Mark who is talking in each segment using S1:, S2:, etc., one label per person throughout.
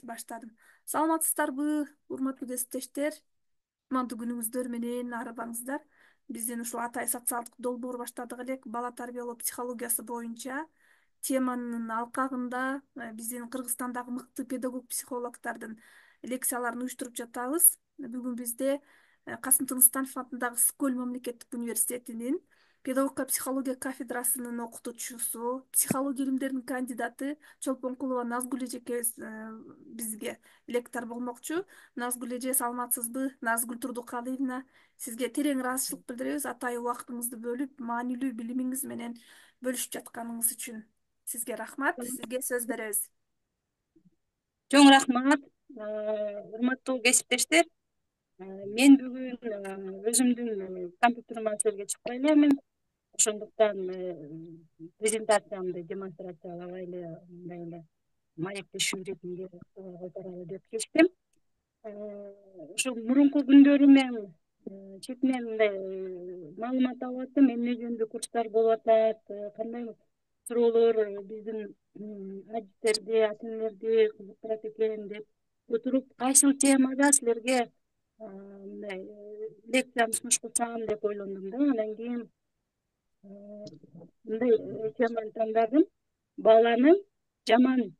S1: Баштадым. Саламатсыздарбы, урматтуу кесиптештер? Кутмандуу күнүңүздөр менен арыбаңыздар. Биздин ушул Атай социалдык долбоор баштадык элек, бала тарбиялоо психологиясы боюнча теманын алкагында биздин Кыргызстандагы мыкты педагог психологдордун лекцияларын уюштуруп жатабыз. Бүгүн бизде Касым Тыныстанов атындагы Скөл мамлекеттик университетинин педагогика психология кафедрасынын окутуучусу, психология илимдеринин кандидаты Чолпонкулова Назгүл эжеке бизге лектор болмокчу. Назгүл эже, саламатсызбы? Назгүл Турдукалиевна, сизге терең ыраазычылык билдиребиз атай убактыңызды бөлүп, маанилүү билимиңиз менен бөлүшүп жатканыңыз үчүн. Сизге рахмат. Сизге сөз беребиз.
S2: Чоң рахмат, урматтуу кесиптештер. Мен бүгүн өзүмдүн компьютерима сөзгө чыкпай эленмин. Ошондуктан презентациямды демонстрациялабай эле мындай эле маектешүү иретинде кайтаралы деп чечтим. Ошо мурунку күндөрү мен четинен мындай маалымат алып аттым, эмне жөнүндө курстар болуп атат, кандай суроолор биздин адистерди, ата энелерди кызыктырат экен деп отуруп, кайсыл темада силерге мындай лекцияны сунуш кылсам деп ойлондум да. Андан кийин мындай теманы тандадым. Баланын жаман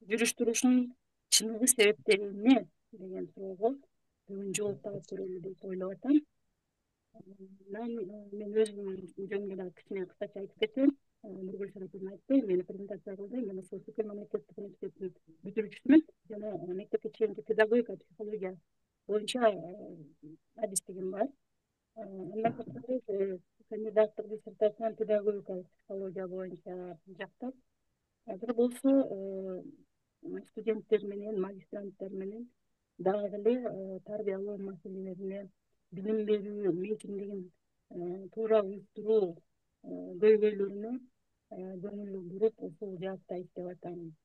S2: жүрүш турушунун чыныгы себептери эмне деген суроого бүгүн жооп таап көрөлү деп ойлоп атам. Мен өзүм жөнүндө дагы кичине кыскача айтып кетсем, Нургүл Шараповна айтты, мени презентация кылды. Мен ошол Сүкөл мамлекеттик университетинин бүтүрүүчүсүмүн жана мектепке чейинки педагогика психология боюнча адистигим бар. Андан сырткары кандидаттык диссертацияны педагогикалык психология боюнча жактап, азыр болсо студенттер менен, магистранттар менен дагы эле тарбиялоо маселелерине, билим берүү мейкиндигин туура уюштуруу көйгөйлөрүнө көңүл буруп, ушул жаатта иштеп атам.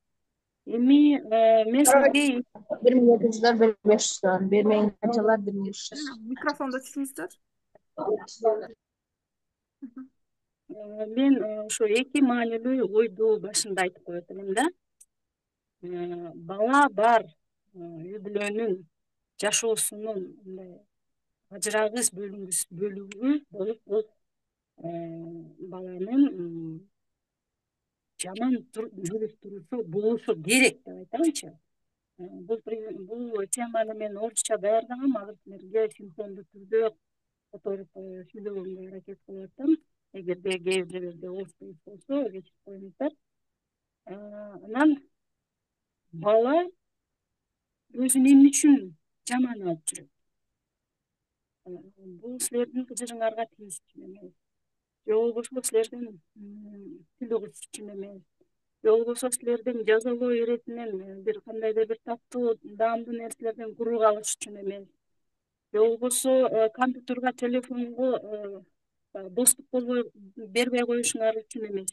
S2: Эми мен сизге
S3: 1200'ler, 1500'ler, vermeyin kançalar 1500.
S1: Микрофонду ачыңыздар.
S2: мен ошо эки маанилүү ойду башында айтып коет элем да. Бала бар үй бүлөнүн жашоосунун мындай ажырагыс бөлүгү болуп, бул баланын жаман жүрүш турушу болушу керек деп айтамынчы. Бул теманы мен орусча даярдагам, азыр силерге синхрондуу түрдө которуп сүйлөгөнгө аракет кылып атам. Эгерде кээ бир жерде ооз болсо кечирип коюңуздар. Анан бала өзүн эмне үчүн жаман алып жүрөт? Бул силердин кыжырыңарга тийиштүү эмес. Же болбосо силердин тил угуш үчүн эмес. Же болбосо силердин жазалоо иретинен бир кандайдыр бир таттуу, даамдуу нерселерден курук алыш үчүн эмес. Же болбосо компьютерга, телефонго доступ бербей коюшуңар үчүн эмес.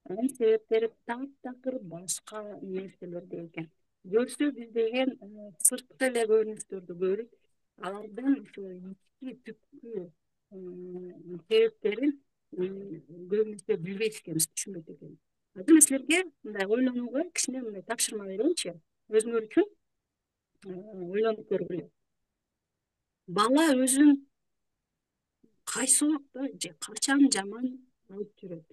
S2: Анын себептери таптакыр башка нерселерде экен. Көрсө биз деген сырткы эле көрүнүштөрдү көрүп, алардын ушул ички түпкү себептерин көбүнчө билбейт экенбиз, түшүнбөйт экенбиз. Азыр мен силерге мындай ойлонууга кичине мындай тапшырма берейинчи, өзүңөр үчүн ойлонуп көргүлө. Бала өзүн кайсы убакта же качан жаман алып жүрөт?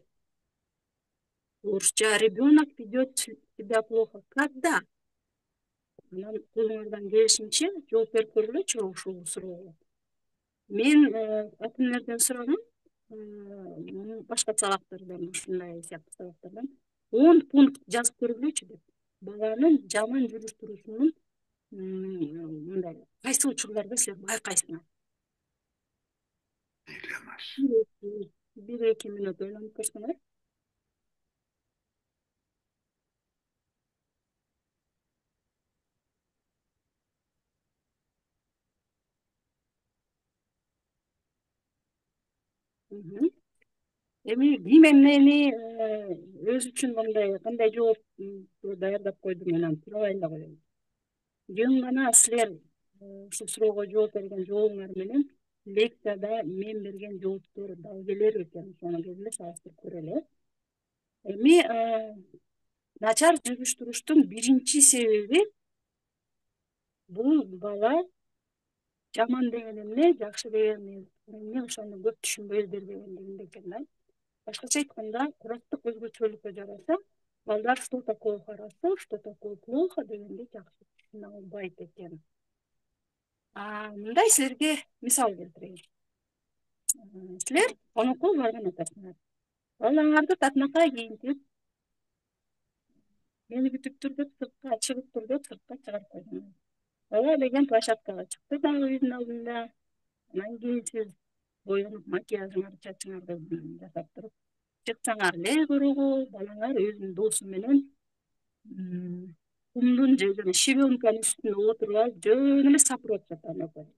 S2: Орусча ребенок ведет себя плохо когда? Анан колуңардан келишинче жооп берип көргүлөчү ушул суроого. Мен ата энелерден сурагам, башка сабактардан, ушундай сыяктуу сабактардан 10 пункт жазып көргүлөчү деп. Баланын жаман жүрүш турушунун мындай кайсы учурларда силер байкайсыңар? 1-2 мүнөт ойлонуп көрсөңөр. Эми ким эмнени өз үчүн мындай кандай жооп даярдап койду, мен аны сурабай эле коеюн. Жөн гана силер ушул суроого жооп берген жообуңар менен лекцияда мен берген жооптор дал келер экен, ошону келип эле салыштырып көрөлү. Эми начар жүрүш-туруштун биринчи себеби бул бала жаман деген эмне, жакшы деген эмне ошону көп түшүнбөй бергендигинде экен да. Башкача айтканда, кураттык өзгөчөлүккө жараша, балдар что такое хорошо, что такое плохо дегенди жакшы түшүнө албайт экен. Мындай силерге мисал келтирейин. Силер конокко барган атасыңар. Балаңарды татынакай кийинтип, мени күтүп тур деп сыртка чыгып тур деп сыртка чыгарып койдуңар. Бала деген площадкага чыкты дагы үйдүн алдында. Анан кийин сиз боюнуп макияжыңарды чачыңарды жасап туруп чыксаңар эле көрөгө, балаңар өзүнүн досу менен кумдун же жана щебенканын үстүнө отуруп алып жөн эле сапырып жатат экен.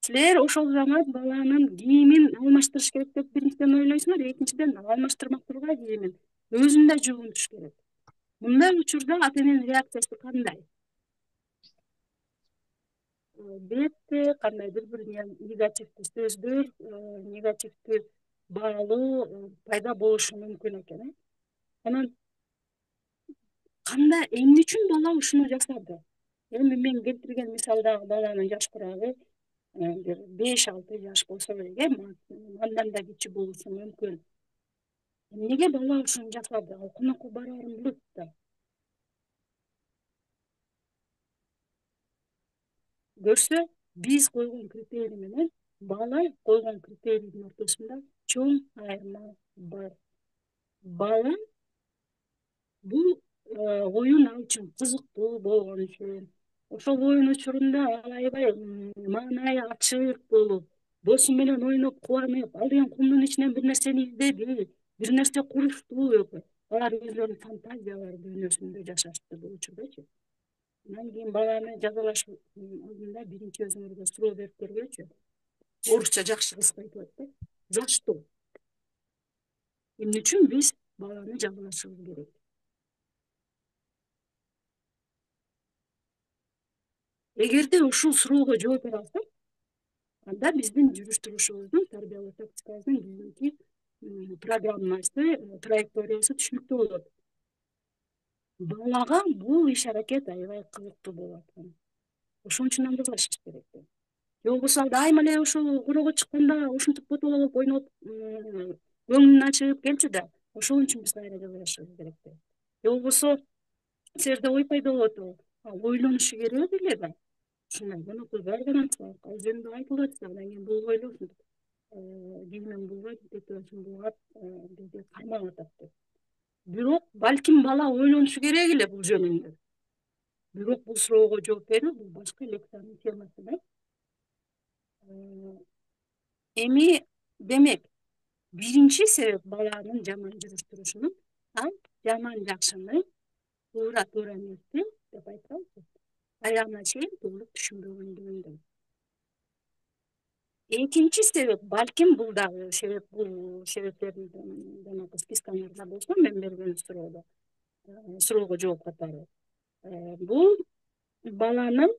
S2: Силер ошол замат баланын кийимин алмаштырыш керек деп биринчиден ойлойсуңар, экинчиден алмаштырмак тургай кийимин өзүн да жуунуш керек. Мындай учурда ата эненин реакциясы кандай? Бетте кандайдыр бир негативдүү сөздөр, негативдүү баалоо пайда болушу мүмкүн экен. Анан кандай, эмне үчүн бала ушуну жасады? Эми мен келтирген мисалдагы баланын жаш курагы бир 5-6 жаш болсо керек, андан да кичи болушу мүмкүн. Эмнеге бала ушуну жасады? Ал конокко бараарын билет да. Көрсө, биз койгон критерий менен бала койгон критерийдин ортосунда чоң айырма бар. Бала бул оюн ал үчүн кызыктуу болгон үчүн, ошол оюн учурунда ал аябай маанайы ачык болуп, досу менен ойноп кубанып, ал деген кумдун ичинен бир нерсени издеди, бир нерсе курушту деп алар өзлөрүнүн фантазиялар дүйнөсүндө жашашты бул учурдачы. Анан кийин баланы жазалаш алдында биринчи өзүңөргө суроо берип көргүлөчү. Орусча жакшы кызык айтып атты. За что? Эмне үчүн биз баланы жазалашыбыз керек? Эгерде ушул суроого жооп бере алсак, анда биздин жүрүш-турушубуздун, тарбиялоо тактикабыздын кийинки программасы, траекториясы түшүнүктүү болот. Балага бул иш-аракет аябай кызыктуу болуп аткан. Ошон үчүн анда жазалашыбыз керек. Же болбосо ал дайыма эле ошол көрөгө чыкканда ушинтип ботолоп ойноп, көңүлүн ачып келчү да, ошол үчүн биз кайра жазалашыбыз керек. Же болбосо силерде ой пайда болот атабы? Ойлонушу керек эле да. Ушундай конокко барган атсак, ал жөнүндө айтылып атса, андан кийин бул ойлосун. Кийимин булгап, тетебесин булгап, бизди кармап атат деп. Бирок балким бала ойлонушу керек эле бул жөнүндө. Бирок бул суроого жооп берүү бул башка лекциянын темасы да. Эми демек, биринчи себеп баланын жаман жүрүш-турушунун, ал жаман жакшыны, туура эмести деп айтабыз. Аягына чейин толук түшүнбөгөндүгүндөн. Экинчи себеп, балким бул дагы себеп, бул себептердин спискаңарда болсо, мен берген суроого жооп катары. Бул баланын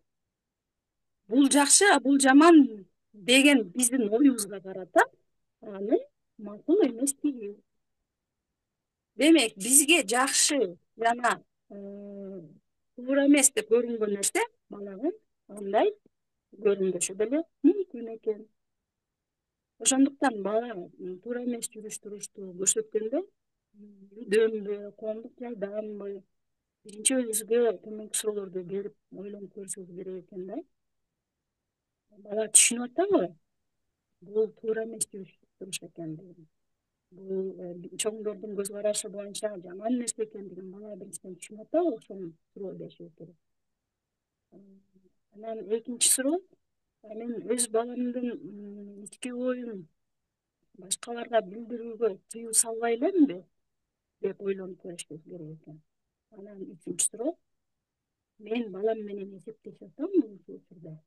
S2: бул жакшы, а бул жаман деген биздин оюбузга карата анын макул эместиги. Демек, бизге жакшы жана туура эмес деп көрүнгөн нерсе балага андай көрүнбөшү деле мүмкүн экен. Ошондуктан бала туура эмес жүрүш-турушту көрсөткөндө үйдөнбү, коомдук жайданбы, биринчи өзүбүзгө төмөнкү суроолорду берип ойлонуп көрүшүбүз керек экен да. Бала түшүнүп атабы? Бул туура эмес жүрүш-туруш экендигин. Бул чоңдордун көз карашы боюнча жаман нерсе экендигин бала биринчиден түшүнүп атабы? Ошону суроо беришибиз керек. Анан экинчи суроо, мен өз баламдын ички оюн башкаларга билдирүүгө тыюу салбай эленби деп ойлонуп көрүшүбүз керек экен. Анан үчүнчү суроо, мен балам менен эсептешип атамбы ушул учурда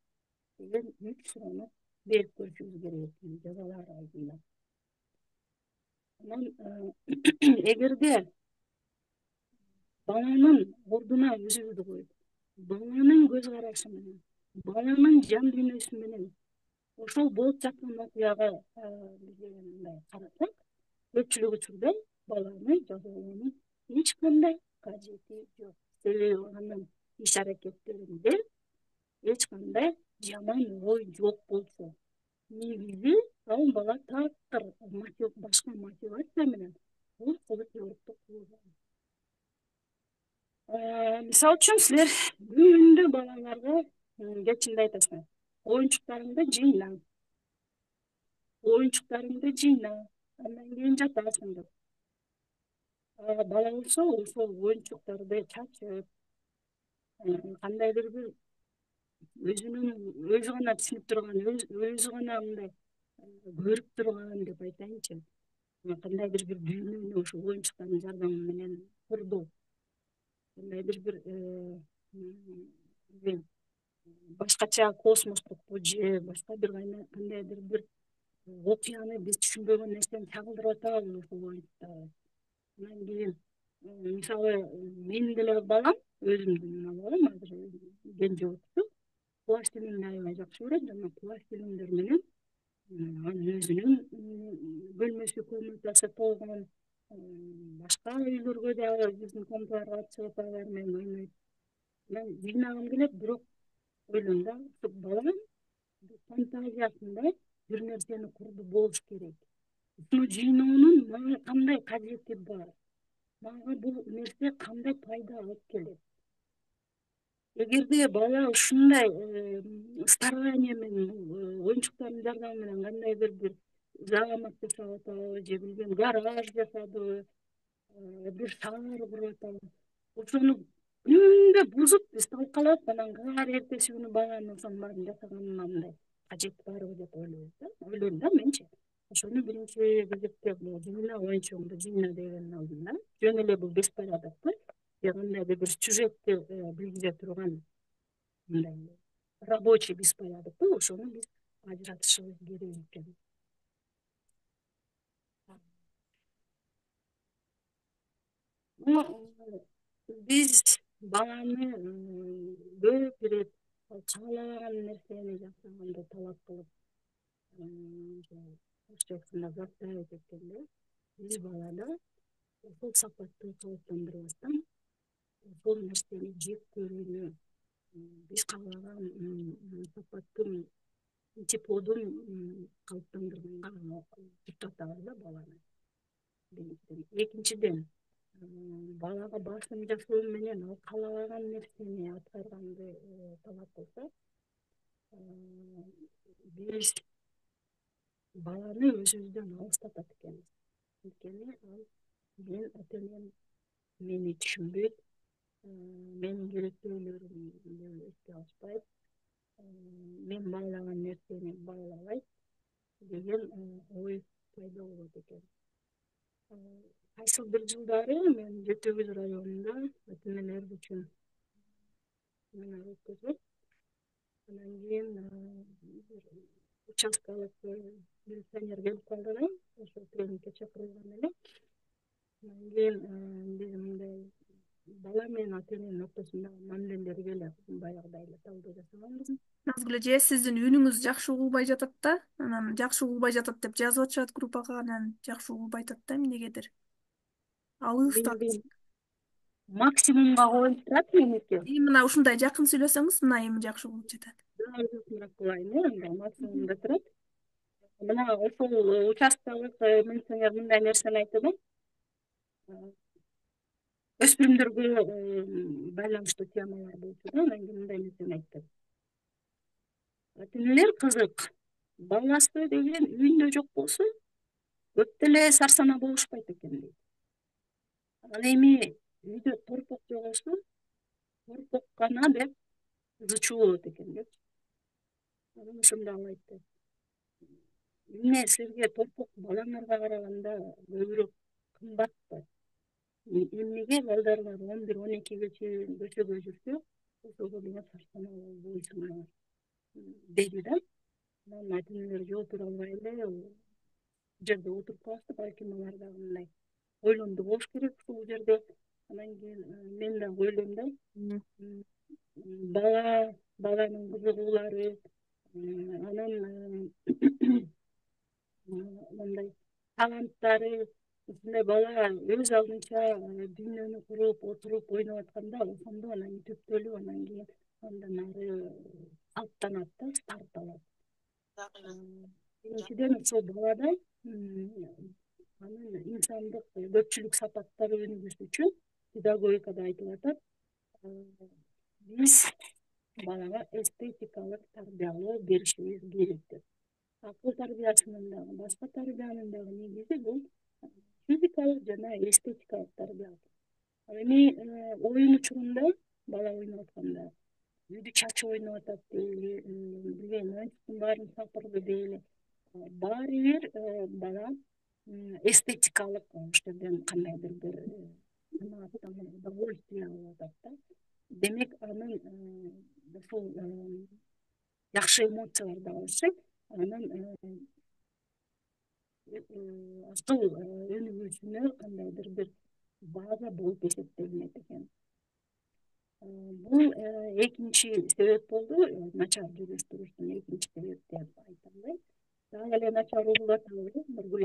S2: деген 3 суроону берип көрүшүбүз керек экен жазалар алдында. Анан эгерде баланын ордуна өзүбүздү коюп, баланын көз карашы менен, баланын жан дүйнөсү менен ошол болуп жаткан окуяга мындай карасак, көпчүлүк учурда баланы жазалоонун эч кандай кажети жок. Себеби анын иш аракеттеринде эч кандай жаман ой жок болчу, негизи ал бала таптыр башка мотивация менен бул кылык жорукту кылган. Мисалы үчүн силер күндө балаларга кечинде айтасыңар, оюнчуктарыңды жыйна, андан кийин жатасың деп. Бала болсо ошол оюнчуктарды чачып, кандайдыр бир өзү гана түшүнүп турган, өзү гана мындай көрүп турган деп айтайынчы, кандайдыр бир дүйнөнү ошол оюнчуктардын жардамы менен курду. Кандайдыр бир башкача космостук же башка бир кандайдыр бир окуяны биз түшүнбөгөн нерсени чагылдырып атабыз ошол оюнчуктарга. Андан кийин мисалы менин деле балам, өзүмдүн балам азыр кенже болчу, пластилинди аябай жакшы көрөт жана пластилиндер менен анын өзүнүн бөлмөсү комнатасы болгон, башка үйлөргө дагы биздин комнаталарга чыгып ага менен ойнойт. Мен жыйнагым келет, бирок ойлойм да, ушу балам фантазиясында бир нерсени курду болуш керек. Ушуну жыйноонун мага кандай кажети бар? Мага бул нерсе кандай пайда алып келет? Эгерде бала ушундай старание менен оюнчуктардын жардамы менен кандайдыр бир замок жасап атабы же билбейм гараж жасадыбы, бир шаар куруп атабы, ошону күндө бузуп биз талкалап, анан кайра эртеси күнү баланын ошонун баарын жасаганына мындай кажет барбы деп ойлойм да менчи. Ошону биринчи кезекте жыйна, оюнчугуңду жыйна дегендин алдында жөн эле бул беспорядокпу же кандайдыр бир сюжетти билгизе турган мындай рабочий беспорядокпу, ошону биз ажыратышыбыз керек экен. Биз баланы көп ирет каалаган нерсени жасаганды талап кылып, орусчасында заставить эткенде, биз балада ошол сапатты калыптандырбастан, ошол нерсени жек көрүүнү, биз каалаган сапаттын, теплодун калыптандырганга туктатабыз да баланы. Экинчиден, балага басым жасоо менен ал каалаган нерсени аткарганды талап кылса, биз баланы өзүбүздөн алыстатат экенбиз. Анткени ал мен ата-энем мени түшүнбөйт, менин керектөөлөрүмдү эске алышпайт, мен баалаган нерсени баалабайт деген ой пайда болот экен. Кайсыл бир жылдары мен Жети Өгүз районунда ата-энелер үчүн семинар өткөзөт. Андан кийин участкалык милиционер келип калды да, ошол тренингке чакырылган эле. Андан кийин биз мындай бала менен ата-эненин ортосундагы мамилелерге эле баягыдай эле талдоо жасаганбыз.
S1: Назгүл эже, сиздин үнүңүз жакшы угулбай жатат да, анан жакшы угулбай жатат деп жазып атышат группага, анан жакшы угулбай атат да эмнегедир. Алыстат.
S2: Максимумга коюп турат меники.
S1: Мына ушундай жакын сүйлөсөңүз, мына эми жакшы угулуп жатат.
S2: Узуныраак кылайын, андай максимумда турат. Мына ошол участкалык милиционер мындай нерсени айтты да. Өспүрүмдөргө байланыштуу темалар болчу да, анан кийин мындай нерсени айтты. Ата-энелер кызык, баласы деген үйүндө жок болсо, көп деле сарсана болушпайт экен дейт. Ал эми үйдө торпок жогосо, торпок гана деп зычуу болот экен депчи. Анан ошондо ал айтты. Эмне силерге торпок балаңарга караганда көбүрөөк кымбатпы? Эмнеге балдарыңар 11-12 чейин көчөгө жүрсө, ошого деген сарсана болбойсуңар? Деди да. Анан ата-энелер жооп бере албай эле жерде отуруп калышты, балким алар дагы мындай ойлонду болуш керек ушул жерде. Андан кийин мен дагы ойлойм да, баланын кызыгуулары, анын мындай таланттары, ушундай бала өз алдынча дүйнөнү куруп отуруп ойноп атканда ошондо анан түптөлүп анан кийин андан ары алттанат да, старт алат. Биринчиден ошол балада анын инсандык көпчүлүк сапаттары өнүгүш үчүн педагогикада айтылып атат, биз балага эстетикалык тарбиялоо беришибиз керек деп. Акыл тарбиясынын дагы, башка тарбиянын дагы негизи бул физикалык жана эстетикалык тарбия. Эми оюн учурунда бала ойноп атканда үйдү чачып ойноп атат дейли, билбейм, оюнчуктун баарын сапырды дейли. Баары бир бала эстетикалык ошол жерден кандайдыр бир удовольствие алып атат да. Демек анын ушул жакшы эмоциялар да алышат, анын акыл өнүгүүсүнө кандайдыр бир база болуп эсептелинет экен. Бул экинчи себеп болду, начар жүрүш туруштун экинчи себеби деп айта албайм. Дагы эле начар угулуп атабы, Нургүл?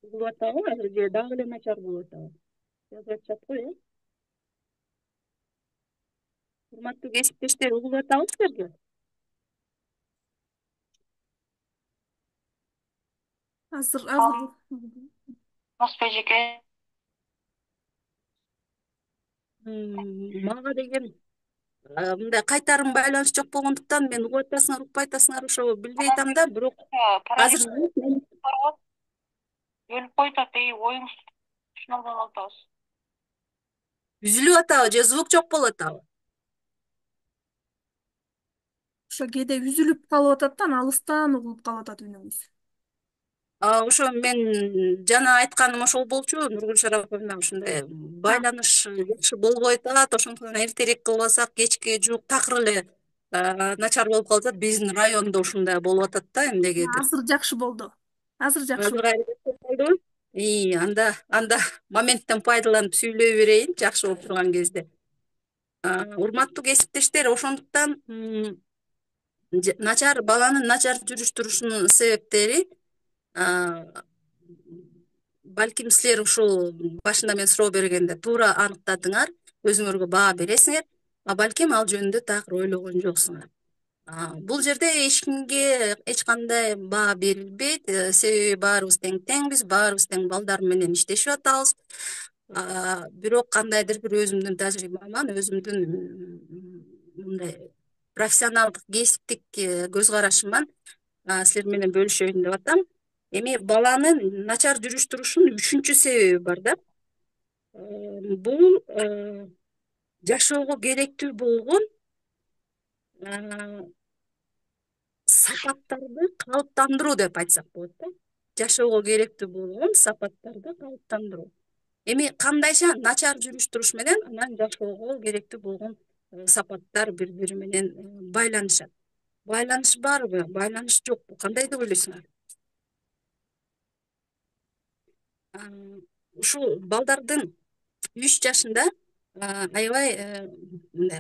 S2: Угулуп атабы азыр же дагы эле начар болуп атабы? Жазып атышат го, урматтуу кесиптештер, угулуп атабы силерге?
S1: Азыр
S2: Моспежеке. Мага деген мындай кайтарым байланыш жок болгондуктан мен угуп атасыңар, укпай атасыңар, ошо билбей атам да, бирок азыр
S4: өлүп коюп атат, оюңуз шыналбай калып атабыз.
S2: үзүлүп атабы же звук жок болуп атабы?
S1: ошо кээде үзүлүп калып атат да, анан алыстан угулуп калып атат үнүңүз.
S2: Ошо мен жана айтканым ошол болчу, Нургүл Шараповна, ушундай байланыш жакшы болбой атат, ошондуктан эртерээк кылбасак кечке жуук такыр эле начар болуп калып атат. Биздин райондо ушундай болуп атат да, эмнегедир.
S1: Азыр жакшы болду. Азыр жакшы
S2: Азыр кайра болду. Анда моменттен пайдаланып сүйлөй берейин, жакшы болуп турган кезде. Урматтуу кесиптештер, ошондуктан баланын начар жүрүш турушунун себептери балким силер ушул башында мен суроо бергенде туура аныктадыңар, өзүңөргө баа бересиңер, балким ал жөнүндө такыр ойлогон жоксуңар. Бул жерде эч кимге эч кандай баа берилбейт, себеби баарыбыз тең-теңбиз, баарыбыз тең балдар менен иштешип атабыз. Бирок кандайдыр бир өзүмдүн тажрыйбаман, өзүмдүн мындай профессионалдык кесиптик көз карашыман силер менен бөлүшөйүн деп атам. Эми баланын начар жүрүш турушунун үчүнчү себеби бар да. Бул жашоого керектүү болгон сапаттарды калыптандыруу деп айтсак болот да. Жашоого керектүү болгон сапаттарды калыптандыруу. Эми кандайча начар жүрүш туруш менен анан жашоого керектүү болгон сапаттар бири-бири менен байланышат. Байланыш барбы, байланыш жокпу? Кандай деп ойлойсуңар? Ушул балдардын 3 жашында аябай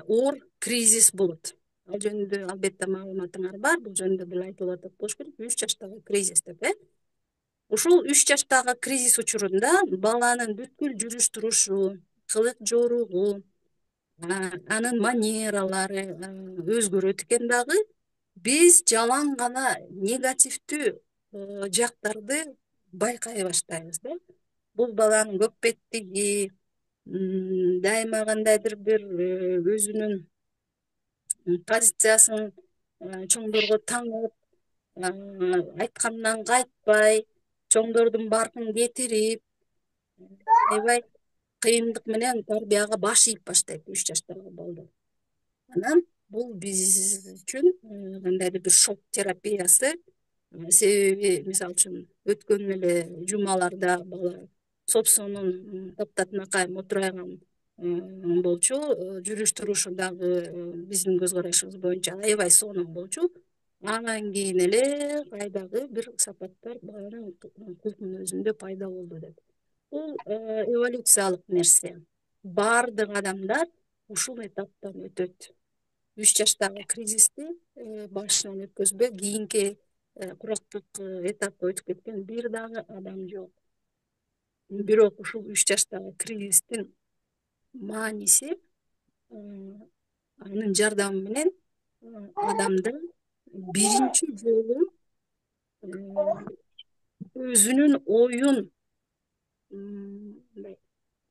S2: оор кризис болот. Ал жөнүндө албетте маалыматыңар бар, бул жөнүндө бир айтылып атат болуш керек. 3 жаштагы кризис деп, Ушул 3 жаштагы кризис учурунда баланын бүткүл жүрүш турушу, кылык жоругу, анын манералары өзгөрөт экен дагы. Биз жалаң гана негативдүү жактарды байкай баштайбыз да. Бул баланын көкпеттиги, дайыма кандайдыр бир өзүнүн позициясын чоңдорго таңып, айткандан кайтпай, чоңдордун баркын кетирип, аябай кыйындык менен тарбияга баш ийип баштайт 3 жаштагы балдар. Анан бул биз үчүн кандайдыр бир шок терапиясы. Себеби, мисалы үчүн, өткөн эле жумаларда бала собсонун таптатынакай мотурайган болчу, жүрүш турушу дагы биздин көз карашыбыз боюнча аябай сонун болчу. Анан кийин эле кайдагы бир сапаттар баланын кулкунун өзүндө пайда болду деп. Бул эволюциялык нерсе. Баардык адамдар ушул этаптан өтөт. 3 жаштагы кризисти башынан өткөзбөй, кийинки курактык этапты өтүп кеткен бир дагы адам жок. Бирок ушул 3 жаштагы кризистин мааниси анын жардамы менен адамды биринчи жолу өзүнүн оюн мындай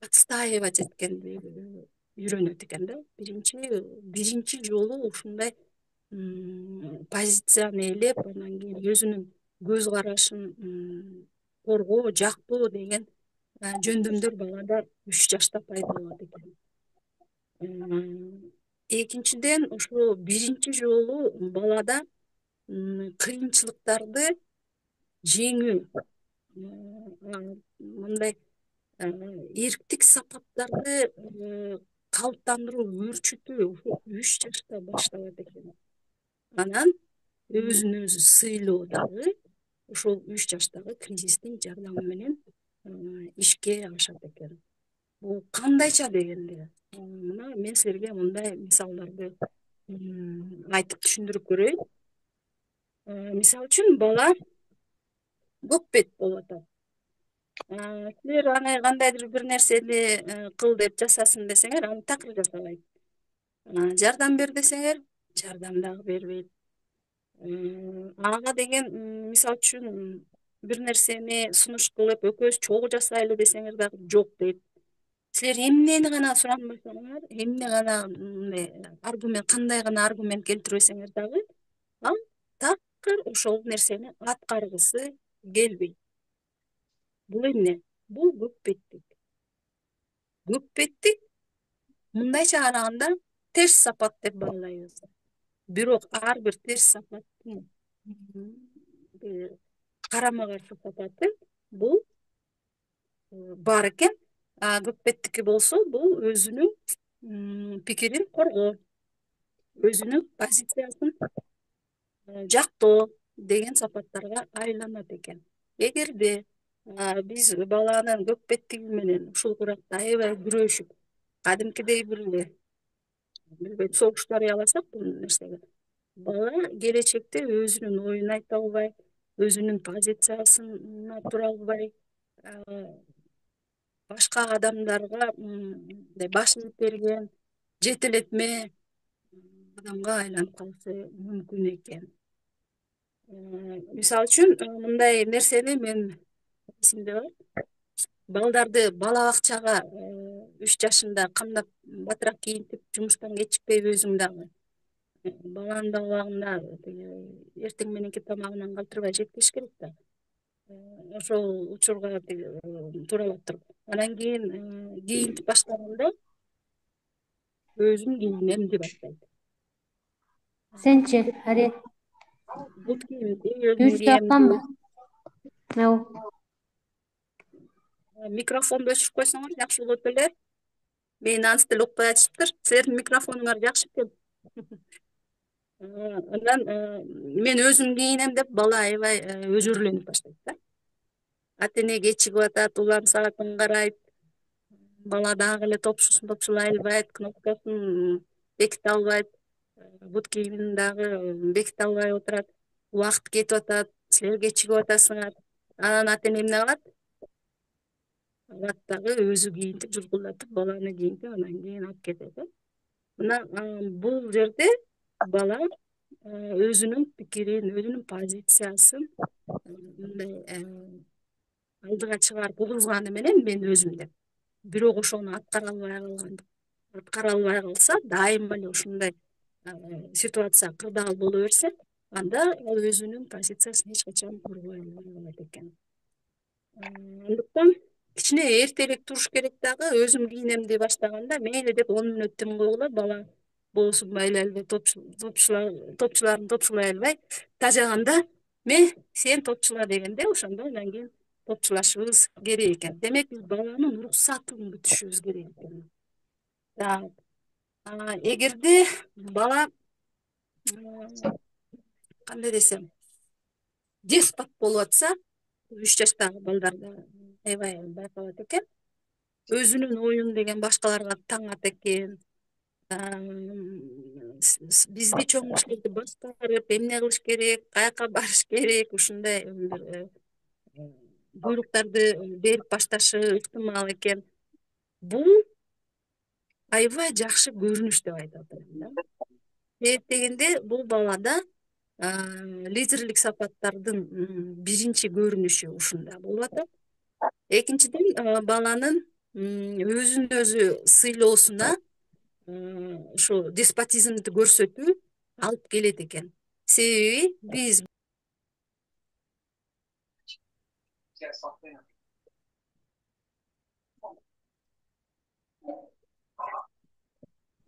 S2: отстаивать эткенди үйрөнөт экен да. Биринчи жолу ушундай позицияны ээлеп, анан кийин өзүнүн көз карашын коргоо, жактоо деген жөндөмдөр балада 3 жашта пайда болот экен. Экинчиден, ошо биринчи жолу балада кыйынчылыктарды жеңүү, мындай эрктик сапаттарды калыптандыруу, өөрчүтүү ушул 3 жашта башталат экен. Анан өзүн өзү сыйлоо дагы ошол 3 жаштагы кризистин жардамы менен ишке ашат экен. Бул кандайча дегенде, мына мен силерге мындай мисалдарды айтып түшүндүрүп көрөйүн. Мисалы үчүн бала көкпет болуп атат. Силер аны кандайдыр бир нерсени кыл деп жасасын десеңер, аны такыр жасабайт. Жардам бер десеңер, жардам дагы бербейт. Ага деген мисалы үчүн бир нерсени сунуш кылып, экөөбүз чогуу жасайлы десеңер дагы жок дейт. Силер эмнени гана суранбасаңар, эмне гана аргумент, кандай гана аргумент келтирбесеңер дагы, ал такыр ошол нерсени аткаргысы келбейт. Бул эмне? Бул көкпеттик. Көкпеттик мындайча караганда терс сапат деп баалайбыз. Бирок ар бир терс сапаттын карама каршы сапаты бул бар экен. Көкпеттики болсо бул өзүнүн пикирин коргоо, өзүнүн позициясын жактоо деген сапаттарга айланат экен. Эгерде биз баланын көкпеттиги менен ушул куракта аябай күрөшүп, кадимкидей бир билбейм согуш жарыяласак бул нерсеге, бала келечекте өзүнүн оюн айта албай, өзүнүн позициясына тура албай, башка адамдарга башын итерген, жетелетме адамга айланып калышы мүмкүн экен. Мисалы үчүн мындай нерсени мен эсимде бар. Балдарды бала бакчага 3 жашында кандап батыраак кийинтип, жумуштан кечикпей өзүң дагы баланын да убагында эртең мененки тамагынан калтырбай жеткириш керек да. Ошол учурга тууралап туруп. Анан кийин кийинтип баштаганда өзүн кийинем деп баштайт.
S5: Сенчи, Ари,
S2: Бут кийимди өзүм
S5: түштү
S2: кийем.
S5: аканбы?
S2: Микрофонду өчүрүп койсоңор жакшы болот эле. Мени аныс деле укпай атышыптыр. Силердин микрофонуңар жакшы экен. Анан мен өзүм кийинем деп бала аябай өзүрлөнүп баштайт да. Ата-эне кечигип атат, улам саатын карайт. Бала дагы эле топшусун топшулай албайт, кнопкасын беките албайт, бут кийимин дагы беките албай отурат. Убакыт кетип атат, силер кечигип атасыңар. Анан ата-эне эмне кылат? Алат дагы өзү кийинтип, жулкулдатып, баланы кийинтип, анан кийин алып кетет. Мына бул жерде бала өзүнүн пикирин, өзүнүн позициясын мындай алдыга чыгарып угузганы менен мен өзүм деп. Бирок ошону аткара албай калса, дайыма эле ушундай ситуация кырдаал боло берсе, анда ал өзүнүн позициясын эч качан коргой албай калат экен. Андыктан кичине эртерээк туруш керек дагы, өзүм кийинем дей баштаганда мейли деп 10 мүнөттөн койгула, бала боосунбай эле топчуларын топчулай албай, тажаганда сен топчула дегенде, ошондо анан кийин топчулашыбыз керек экен. Демек биз баланын уруксатын күтүшүбүз керек экен. Эгерде бала кандай десем, деспот болуп атса, 3 жаштагы балдарда аябай байкалат экен. Өзүнүн оюн деген башкаларга таңат экен. бизди чоң кишилерди башкарып эмне кылыш керек, каяка барыш керек, ушундай бир буйруктарды берип башташы ыктымал экен. Бул аябай жакшы көрүнүш деп айтып атам да. Себеп дегенде бул балада лидерлик сапаттардын биринчи көрүнүшү ушунда болуп атат. Экинчиден, баланын өзүн өзү сыйлоосуна ушу деспотизмди көрсөтүү алып келет экен. Себеби биз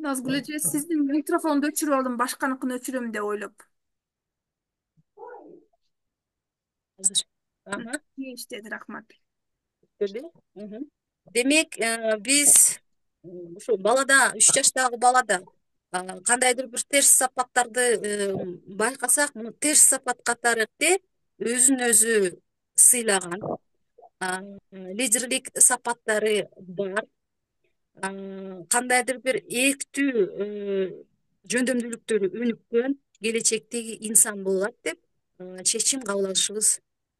S1: Назгүл эже, сиздин микрофонду өчүрүп алдым, башканыкын өчүрөм деп ойлоп. Иштеди, рахмат.
S2: Демек, биз ушу балада, 3 жаштагы балада кандайдыр бир терс сапаттарды байкасак, муну терс сапат катары өзүн өзү сыйлаган, лидерлик сапаттары бар, кандайдыр бир эктүү жөндөмдүүлүктөрү өнүккөн келечектеги инсан болот деп чечим кабыл алышыбыз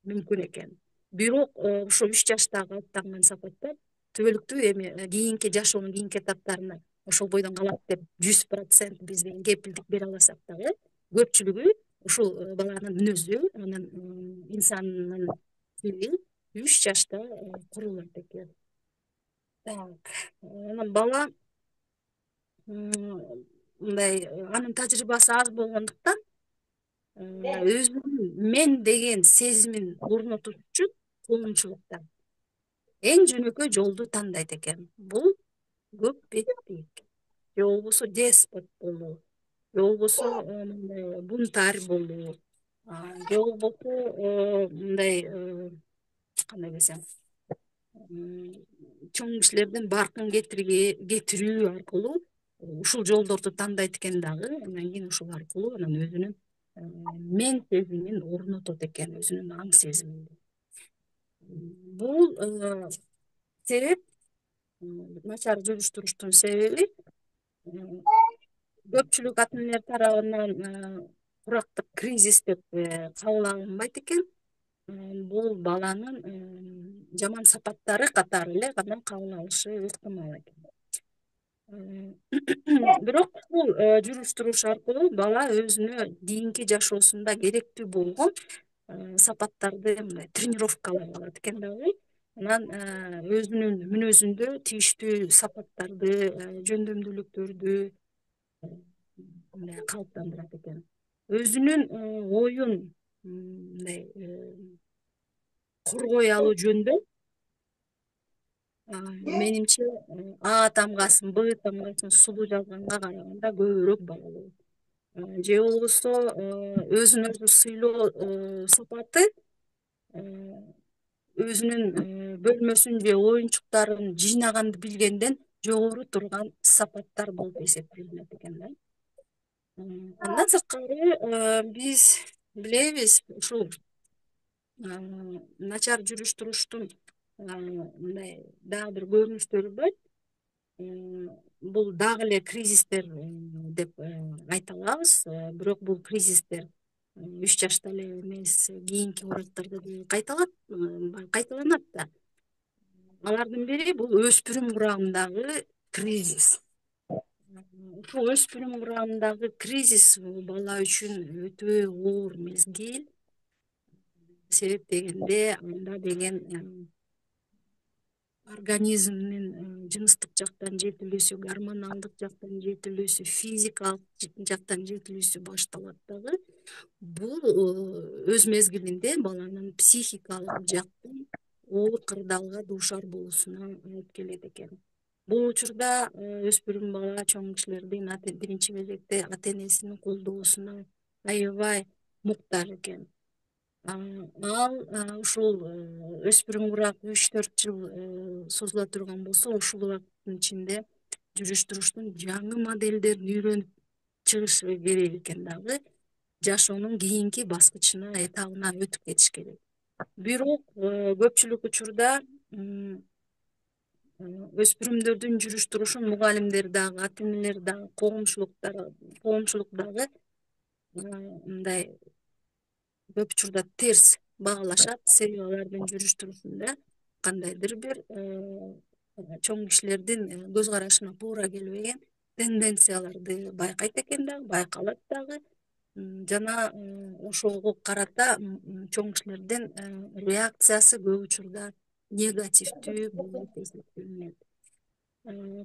S2: мүмкүн экен. Бирок ушул 3 жаштагы аттанган сапаттар түбөлүктүү эми кийинки жашоонун кийинки этаптарына ошол бойдон калат деп 100% биз деген кепилдик бере албасак дагы, көпчүлүгү ушул баланын мүнөзү, анын инсанын тили 3 жашта курулат экен. Так, анан бала мындай анын тажрыйбасы аз болгондуктан өзүнүн мен деген сезимин орнотуш үчүн коомчулукта эң жөнөкөй жолду тандайт экен. Бул көп беттик, же болбосо деспот болуу, же болбосо мындай бунтарь болуу, же болбосо мындай кандай десем, чоң кишилердин баркын кетирүү аркылуу ушул жолдорду тандайт экен дагы, анан кийин ушул аркылуу анан өзүнүн мен сезимин орнотот экен, өзүнүн аң сезимин. Бул себеп, начар жүрүш-туруштун себеби көпчүлүк ата энелер тарабынан курактык кризис деп кабыл алынбайт экен. Бул баланын жаман сапаттары катары эле гана кабыл алышы ыктымал экен. Бирок бул жүрүш-туруш аркылуу бала өзүнө кийинки жашоосунда керектүү болгон сапаттарды тренировкалап алат экен дагы. Анан өзүнүн мүнөзүндө тийиштүү сапаттарды, жөндөмдүүлүктөрдү калыптандырат экен. Өзүнүн оюн мындай коргой алуу жөнүндө менимче А тамгасын, Б тамгасын сулуу жазганга караганда көбүрөөк балалуу. Же болбосо өзүн өзү сыйлоо сапаты өзүнүн бөлмөсүн же оюнчуктарын жыйнаганды билгенден жогору турган сапаттар болуп эсептелинет экен да. Андан сырткары биз билебиз, ушул начар жүрүш-туруштун мындай дагы бир көрүнүштөрү бар. Бул дагы эле кризистер деп айта алабыз. Бирок бул кризистер 3 жашта эле эмес, кийинки урактарда да кайталанат да. Алардын бири бул өспүрүм урагындагы кризис. Ушул өспүрүм урагындагы кризис бала үчүн өтө оор мезгил. Себеп дегенде анда деген организмдин жыныстык жактан жетилүүсү, гормоналдык жактан жетилүүсү, физикалык жактан жетилүүсү башталат дагы. Бул өз мезгилинде баланын психикалык жактан оор кырдаалга дуушар болуусуна алып келет экен. Бул учурда өспүрүм бала чоң кишилердин биринчи кезекте ата энесинин колдоосуна аябай муктаж экен. Ал ушул өспүрүм урак 3-4 жыл созула турган болсо, ушул убакыттын ичинде жүрүш-туруштун жаңы модельдерин үйрөнүп чыгышы керек экен дагы, жашоонун кийинки баскычына, этабына өтүп кетиш керек. Бирок көпчүлүк учурда өспүрүмдөрдүн жүрүш турушун мугалимдер дагы, ата энелер дагы, коомчулук дагы мындай көп учурда терс баалашат. Себеби алардын жүрүш турушунда кандайдыр бир чоң кишилердин көз карашына туура келбеген тенденцияларды байкайт экен дагы, байкалат дагы. Жана ошого карата чоң кишилердин реакциясы көп учурда негативдүү болуп эсептелинет.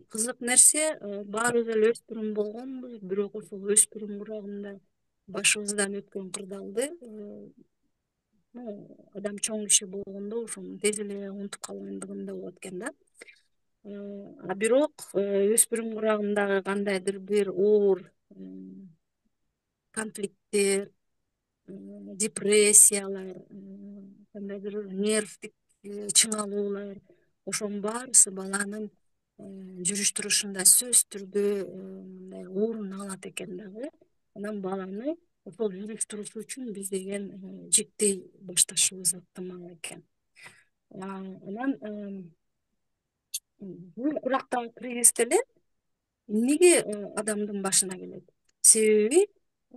S2: Кызык нерсе, баарыбыз эле өспүрүм болгонбуз, бирок ошол өспүрүм урагында башыбыздан өткөн кырдаалды адам чоң киши болгондо ошону тез эле унутуп калгандыгында болот экен да. Бирок өспүрүм урагындагы кандайдыр бир оор конфликттер, депрессиялар, кандайдыр нервдик чыңалуулар, ошонун баарысы баланын жүрүш турушунда сөзсүз түрдө мындай орун алат экен дагы. Анан баланы ошол жүрүш турушу үчүн биз деген жектей башташыбыз ыктымал экен. Анан бул курактагы кризис деле эмнеге адамдын башына келет? Себеби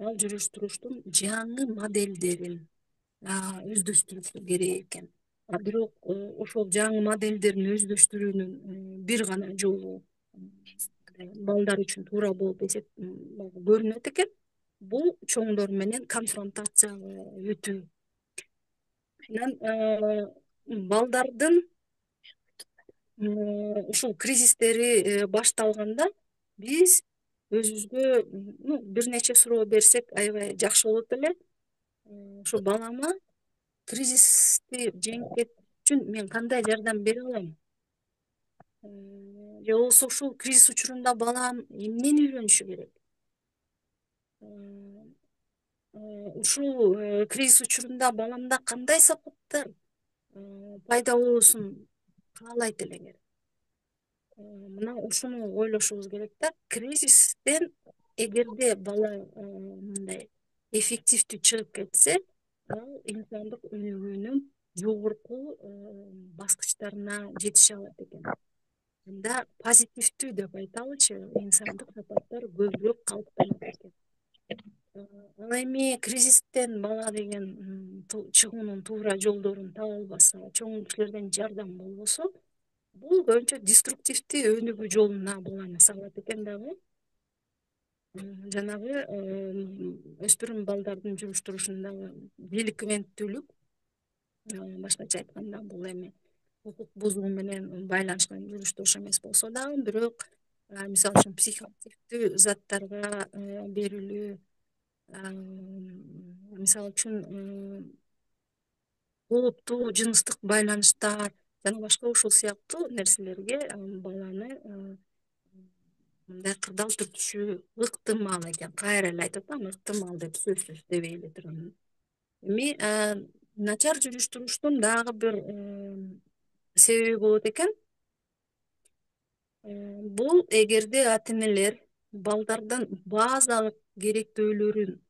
S2: ал жүрүш туруштун жаңы модельдерин өздөштүрүшү керек экен. Бирок ошол жаңы модельдерин өздөштүрүүнүн бир гана жолу балдар үчүн туура болуп көрүнөт экен. Бул чоңдор менен конфронтацияга өтүү. Анан балдардын ушул кризистери башталганда биз өзүбүзгө бир нече суроо берсек аябай жакшы болот эле. Ушу балама кризисти жеңип кетиш үчүн мен кандай жардам бере алам? Же болбосо ушул кризис учурунда балам эмнени үйрөнүшү керек? Ушул кризис учурунда баламда кандай сапаттар пайда болуусун каалайт элеңер? Мына ушуну ойлошубуз керек да. Кризистен эгерде бала мындай эффективдүү чыгып кетсе, ал инсандык өнүгүүнүн жогорку баскычтарына жетише алат экен. Анда позитивдүү деп айталычы, инсандык сапаттар көбүрөөк калыптанат экен. Ал эми кризистен бала деген чыгуунун туура жолдорун таба албаса, чоң кишилерден жардам болбосо, бул көбүнчө деструктивдүү өнүгүү жолуна баланы салат экен дагы. Жанагы өспүрүм балдардын жүрүш турушундагы деликвенттүүлүк, башкача айтканда бул эми укук бузуу менен байланышкан жүрүш туруш эмес болсо дагы, бирок мисалы үчүн психоактивдүү заттарга берилүү, мисалы үчүн кооптуу жыныстык байланыштар жана башка ушул сыяктуу нерселерге баланы мындай кырдаал түртүшү ыктымал экен. Кайра эле айтып атам, ыктымал деп сөзсүз дебей эле турам. Эми начар жүрүш туруштун дагы бир себеби болот экен. Бул эгерде ата энелер балдардын базалык керектөөлөрүн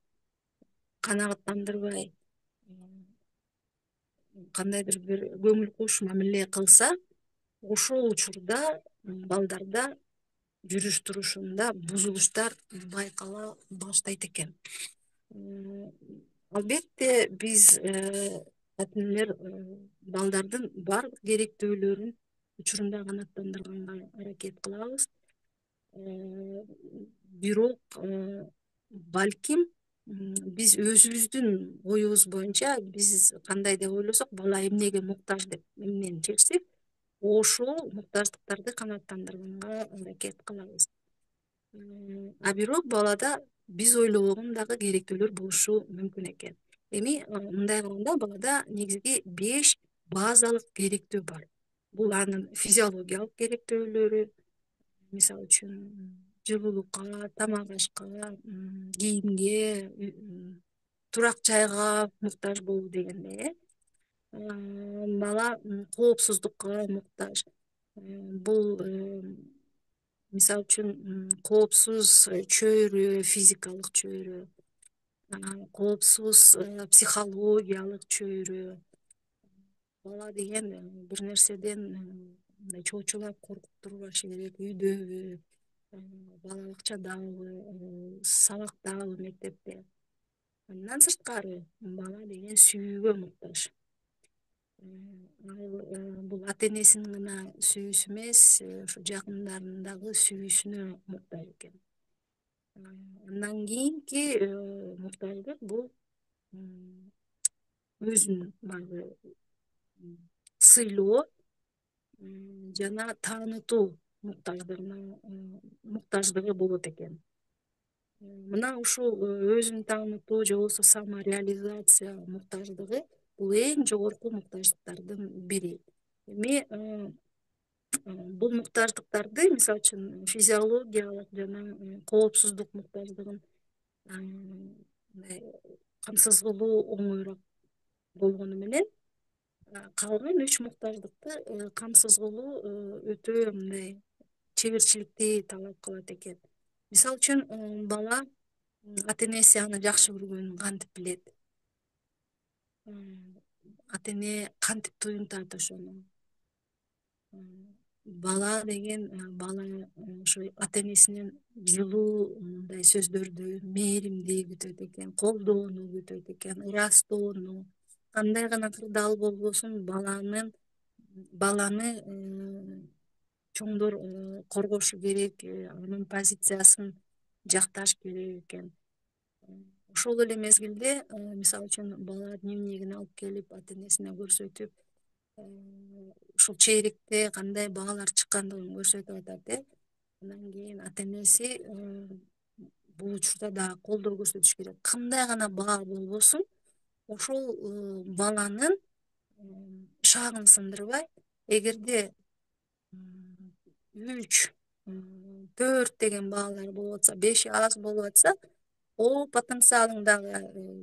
S2: канагаттандырбай, кандайдыр бир көңүл кош мамиле кылса, ошол учурда балдарда жүрүш турушунда бузулуштар байкала баштайт экен. Албетте биз ата энелер балдардын баардык керектөөлөрүн учурунда канааттандырганга аракет кылабыз. Бирок балким биз өзүбүздүн оюбуз боюнча биз кандай деп ойлосок, бала эмнеге муктаж деп эмнени чечсек, ошол муктаждыктарды канааттандырганга аракет кылабыз. Бирок балада биз ойлобогон дагы керектөөлөр болушу мүмкүн экен. Эми мындай кылганда балада негизги 5 базалык керектөө бар. Бул анын физиологиялык керектөөлөрү, мисалы үчүн жылуулукка, тамак ашка, кийимге, турак жайга муктаж болуу дегендей. Бала коопсуздукка муктаж. Бул мисалы үчүн коопсуз чөйрө, физикалык чөйрө, коопсуз психологиялык чөйрө. Бала деген бир нерседен мындай чоочулап коркуп турбашы керек, үйдөбү, балалыкчадабы, сабактабы, мектепте. Андан сырткары бала деген сүйүүгө муктаж. Ал бул ата энесинин гана сүйүүсү эмес, ошо жакындарынын дагы сүйүүсүнө муктаж экен. Андан кийинки муктаждык бул өзүн баягы сыйлоо жана таанытуу муктаждыгы болот экен. Мына ушул өзүн таанытуу же болбосо самореализация муктаждыгы бул эң жогорку муктаждыктардын бири. Эми бул муктаждыктарды мисалы үчүн физиологиялык жана коопсуздук муктаждыгын мындай камсыз кылуу оңоюраак болгону менен калган 3 муктаждыкты камсыз кылуу өтө мындай чеберчиликти талап кылат экен. Мисалы үчүн бала ата энеси аны жакшы көргөнүн кантип билет? Ата эне кантип туюнтат ошону? Бала деген бала ошо ата энесинен жылуу мындай сөздөрдү, мээримди күтөт экен, колдоону күтөт экен, ырастоону. Кандай гана кырдаал болбосун баланы чоңдор коргошу керек, анын позициясын жакташ керек экен. Ошол эле мезгилде мисалы үчүн бала дневнигин алып келип ата энесине көрсөтүп, ушул чейректе кандай баалар чыккандыгын көрсөтүп атат. Андан кийин ата энеси бул учурда дагы колдоо көрсөтүш керек. Кандай гана баа болбосун, ошол баланын шаагын сындырбай, эгерде 3, 4 деген баалар болуп атса, 5 аз болуп атса, о потенциалың дагы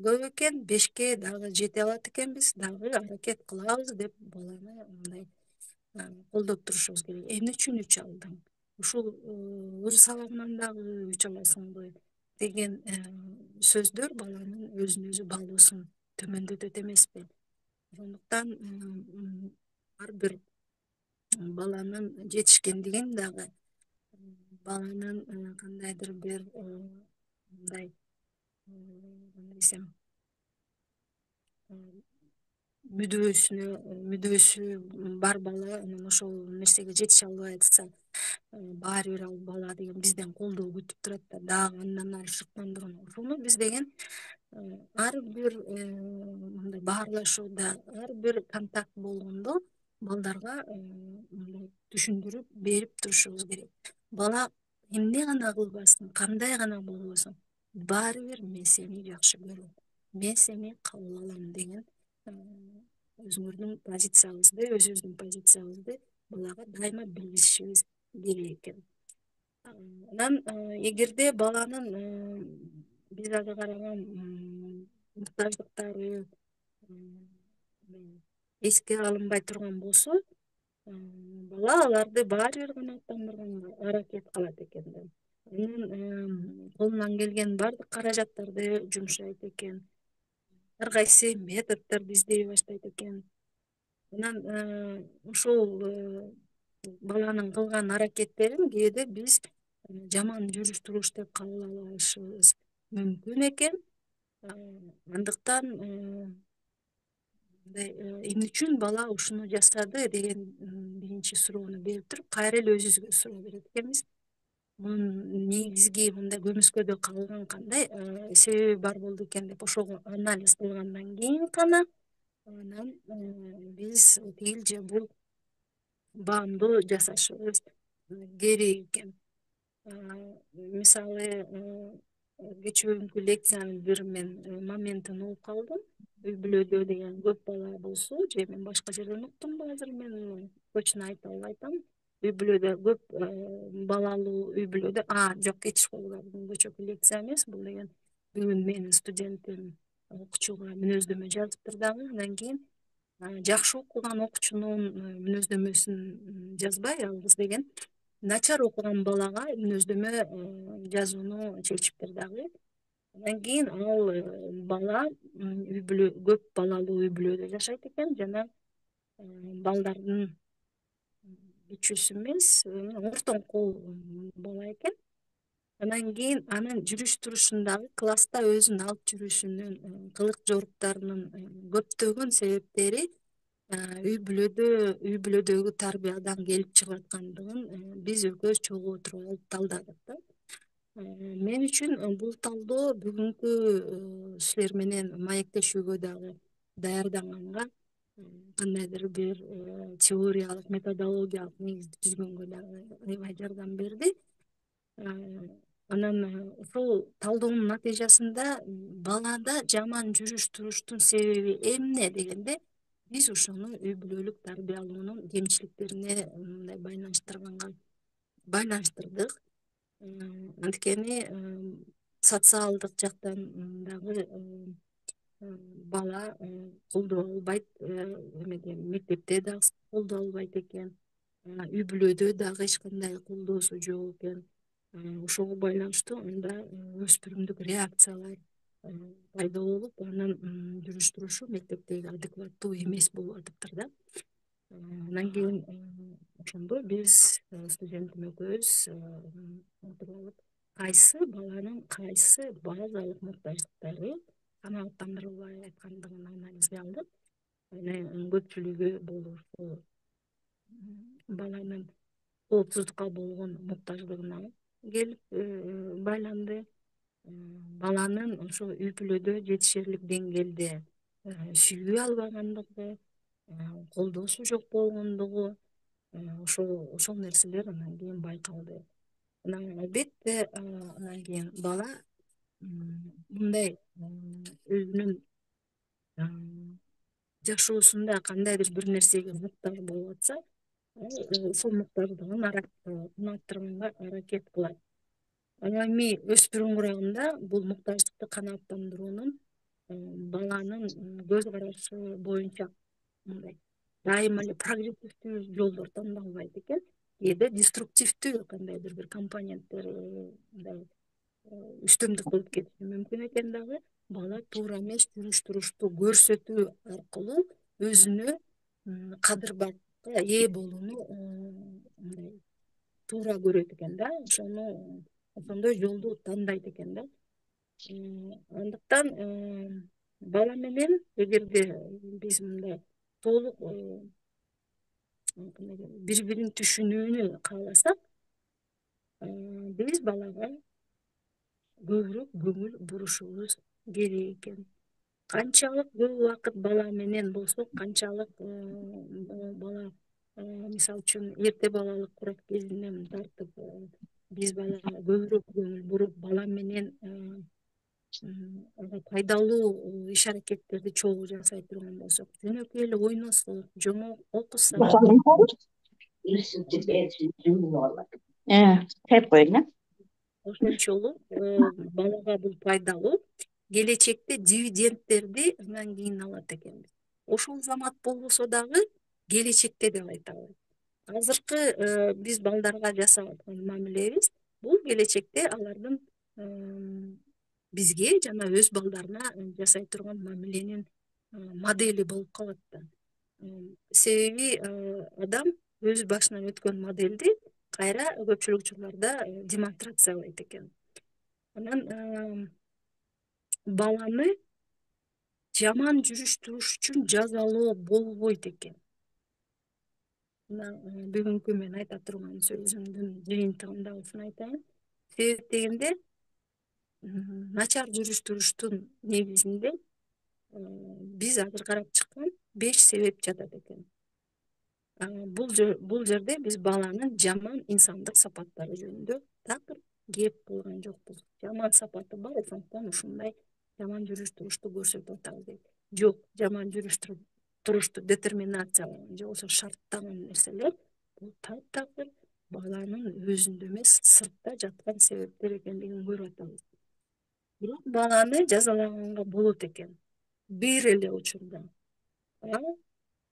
S2: көп экен, 5ке дагы жете алат экенбиз, дагы аракет кылабыз деп баланы мындай колдоп турушубуз керек. Эмне үчүн 3 алдың? Ушул өз сабагынан дагы 3 аласыңбы деген сөздөр баланын өзүн өзү баалоосун төмөндөтөт эмеспи? Ошондуктан ар бир баланын жетишкендигин дагы баланын кандайдыр бир мындай кандай десем мүдөөсү бар бала анан ошол нерсеге жетише албай атса, баары бир ал бала деген бизден колдоо күтүп турат да, дагы андан ары шыктандырган. Ошону биз деген ар бир мындай баарлашууда, ар бир контакт болгондо балдарга мындай түшүндүрүп берип турушубуз керек. Бала эмне гана кылбасын, кандай гана болбосун, баары бир мен сени жакшы көрөм, мен сени кабыл алам деген өзүңөрдүн позициябызды, өзүбүздүн позициябызды балага дайыма билдиришибиз керек экен. Анан эгерде баланын биз азыр караган муктаждыктары эске алынбай турган болсо, бала аларды баары бир канааттандырганга аракет кылат экен да. Анын колунан келген бардык каражаттарды жумшайт экен. Ар кайсы методдорду издей баштайт экен. Анан ушул баланын кылган аракеттерин кээде биз жаман жүрүш туруш деп кабыл алышыбыз мүмкүн экен. Андыктан мындай эмне үчүн бала ушуну жасады деген биринчи суроону берип туруп, кайра эле өзүбүзгө суроо берет экенбиз. Мунун негизги мындай көмүскөдө калган кандай себеби бар болду экен деп ошого анализ кылгандан кийин гана анан биз тигил же бул баамдоо жасашыбыз керек экен. Мисалы кечээ лекциянын бир мен моментин угуп калдым. Үй бүлөдө деген көп бала болсо, же мен башка жерден уктумбу азыр мен точно айта албай атам. Үй бүлөдө көп балалуу үй бүлөдө жок, кетиш болду, бул көчөкү лекция эмес, бул деген бүгүн менин студентим окуучуга мүнөздөмө жазыптыр дагы. Андан кийин жакшы окуган окуучунун мүнөздөмөсүн жазбай, ал кыз деген начар окуган балага мүнөздөмө жазууну чечиптир дагы. Андан кийин ал бала үй бүлө, көп балалуу үй бүлөдө жашайт экен жана балдардын кичүүсү эмес, ортоңку бала экен. Анан кийин анын жүрүш турушундагы класста өзүн алып жүрүшүнүн кылык жоруктарынын көптөгөн себептери үй бүлөдөгү тарбиядан келип чыгып аткандыгын биз экөөбүз чогуу отуруп алып талдадык да. Мен үчүн бул талдоо бүгүнкү силер менен маектешүүгө дагы даярданганга кандайдыр бир теориялык методологиялык негизди түзгөнгө дагы аябай жардам берди. Анан ушул талдоонун натыйжасында балада жаман жүрүш туруштун себеби эмне дегенде, биз ошону үй бүлөлүк тарбиялоонун кемчиликтерине мындай байланыштырдык. Анткени социалдык жактан дагы бала колдоо албайт, эмеде мектепте дагы колдоо албайт экен, үй бүлөдө дагы эч кандай колдоосу жок экен. Ошого байланыштуу анда өспүрүмдүк реакциялар пайда болуп, анан жүрүш турушу мектептеги адекваттуу эмес болуп атыптыр да. Анан кийин ошондо биз студентим экөөбүз отуруп алып, кайсы баланын кайсы базалык муктаждыктары канааттандырылбай аткандыгын анализге алдык. Анан көпчүлүгү бул ушул баланын коопсуздукка болгон муктаждыгына келип байланды. Баланын ошо үй бүлөдө жетишерлик деңгээлде сүйүү албагандыгы, колдоосу жок болгондугу, ошол нерселер анан кийин байкалды. Анан албетте анан кийин бала мындай өзүнүн жашоосунда кандайдыр бир нерсеге муктаж болуп атса, ошол муктаждыгын канааттандырганга аракет кылат. Анан эми өспүрүм курагында бул муктаждыкты канааттандыруунун баланын көз карашы боюнча мындай дайыма эле прогрессивдүү жолдор тандалбайт экен, кээде деструктивдүү кандайдыр бир компоненттер мындай үстөмдүк кылып кетиши мүмкүн экен дагы. Бала туура эмес жүрүш турушту көрсөтүү аркылуу өзүнө кадыр-батка ээ болууну мындай туура көрөт экен да, ошондой жолду тандайт экен да. Андыктан бала менен эгерде биз мындай толук бири бирин түшүнүүнү кааласак, биз балага көбүрөөк көңүл бурушубуз керек экен. Канчалык көп убакыт бала менен болсок, канчалык бала мисалы үчүн эрте балалык курак кезинен тартып биз балага көбүрөөк көңүл буруп, бала менен пайдалуу иш аракеттерди чогуу жасай турган болсок, жөнөкөй эле ойносок, жомок окусак,
S3: Hep böyle.
S2: ошончолук балага бул пайдалуу. Келечекте дивидендтерди андан кийин алат экенбиз. Ошол замат болбосо дагы келечекте деп айтабыз. Азыркы биз балдарга жасап аткан мамилебиз бул келечекте алардын бизге жана өз балдарына жасай турган мамиленин модели болуп калат да. Себеби адам өз башынан өткөн модельди кайра көпчүлүк учурларда демонстрациялайт экен. Анан баланы жаман жүрүш туруш үчүн жазалоо болбойт экен. Мына бүгүнкү мен айта турган сөзүмдүн жыйынтыгында ушуну айтайын. Себеп дегенде начар жүрүш туруштун негизинде биз азыр карап чыккан 5 себеп жатат экен. Бул жерде биз баланын жаман инсандык сапаттары жөнүндө такыр кеп кылган жокпуз. Жаман сапаты бар, ошондуктан ушундай жаман жүрүш турушту көрсөтүп атабыз дейт. Жок, жаман жүрүш турушту детерминациялаган же болбосо шарттаган нерселер бул таптакыр баланын өзүндө эмес, сыртта жаткан себептер экендигин көрүп атабыз. Бирок баланы жазалаганга болот экен. Бир эле учурда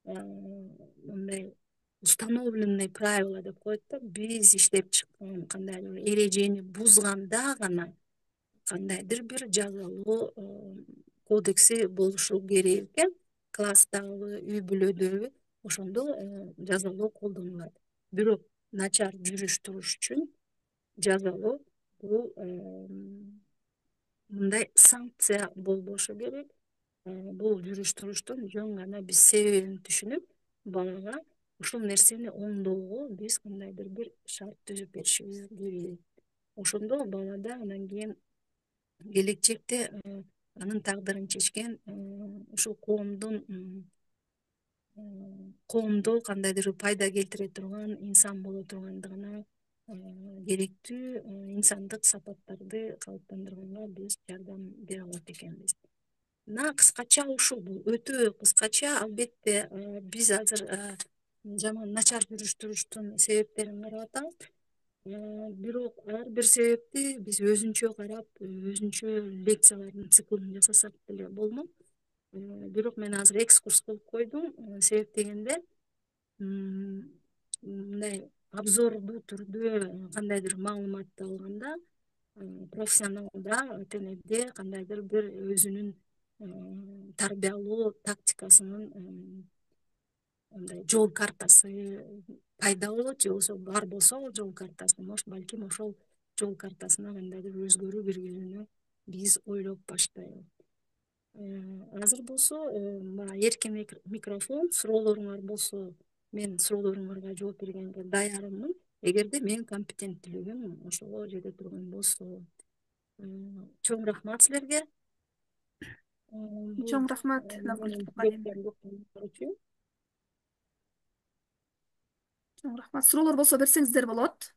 S2: мындай установленный правила деп коет да, биз иштеп чыккан кандайдыр эрежени бузганда гана кандайдыр бир жазалоо кодекси болушу керек экен. Класстагы, үй бүлөдөгү ошондо жазалоо колдонулат. бирок начар жүрүш туруш үчүн жазалоо бул мындай санкция болбошу керек. Бул жүрүш туруштун жөн гана биз себебин түшүнүп, балага ушул нерсени оңдоого биз кандайдыр бир шарт түзүп беришибиз керек. Ошондо балада анан кийин келечекте анын тагдырын чечкен ушул коомдо кандайдыр пайда келтире турган инсан боло тургандыгына керектүү инсандык сапаттарды калыптандырганга биз жардам бере алат экенбиз. Мына кыскача ушул, бул өтө кыскача. Албетте биз азыр жаман начар жүрүш туруштун себептерин карап атабыз. Бирок ар бир себепти биз өзүнчө карап, өзүнчө лекциялардын циклын жасасак деле болмок. Бирок мен азыр экскурс кылып койдум. Себеп дегенде мындай обзордуу түрдө кандайдыр маалыматты алганда профессионалда ТНде кандайдыр бир өзүнүн тарбиялоо тактикасынын мындай жол картасы пайда болот, же болбосо бар болсо жол картасы, балким ошол жол картасына кандайдыр өзгөрүү киргизүүнү биз ойлоп баштайбыз. Азыр болсо мына эркин микрофон, суроолоруңар болсо мен суроолоруңарга жооп бергенге даярмын. Эгерде менин компетенттүүлүгүм ошого жете турган болсо. Чоң рахмат силерге.
S1: Чоң рахмат Назгүл Тукаева. Чоң рахмат. Суроолор болсо берсеңиздер болот.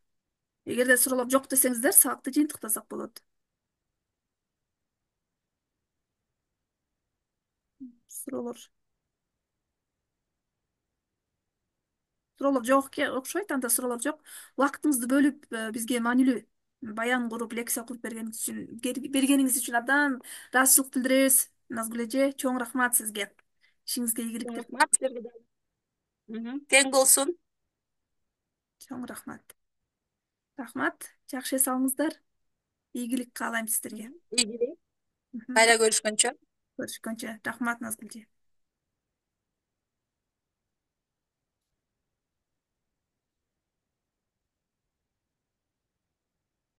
S1: Эгерде суроолор жок десеңиздер, саатты жыйынтыктасак болот. Суроолор жок окшойт, анда суроолор жок. Убактыңызды бөлүп бизге маанилүү баян куруп, лекция кылып бергениңиз үчүн абдан ыраазычылык билдиребиз. Назгүл эже, чоң рахмат сизге. Ишиңизге ийгиликтер.
S2: Рахмат силерге. Тең болсун.
S1: Чоң рахмат. Рахмат. Жакшы эс алыңыздар. Ийгилик каалайм сиздерге.
S2: Ийгилик. Кайра көрүшкөнчө.
S1: Рахмат Назгүл эже.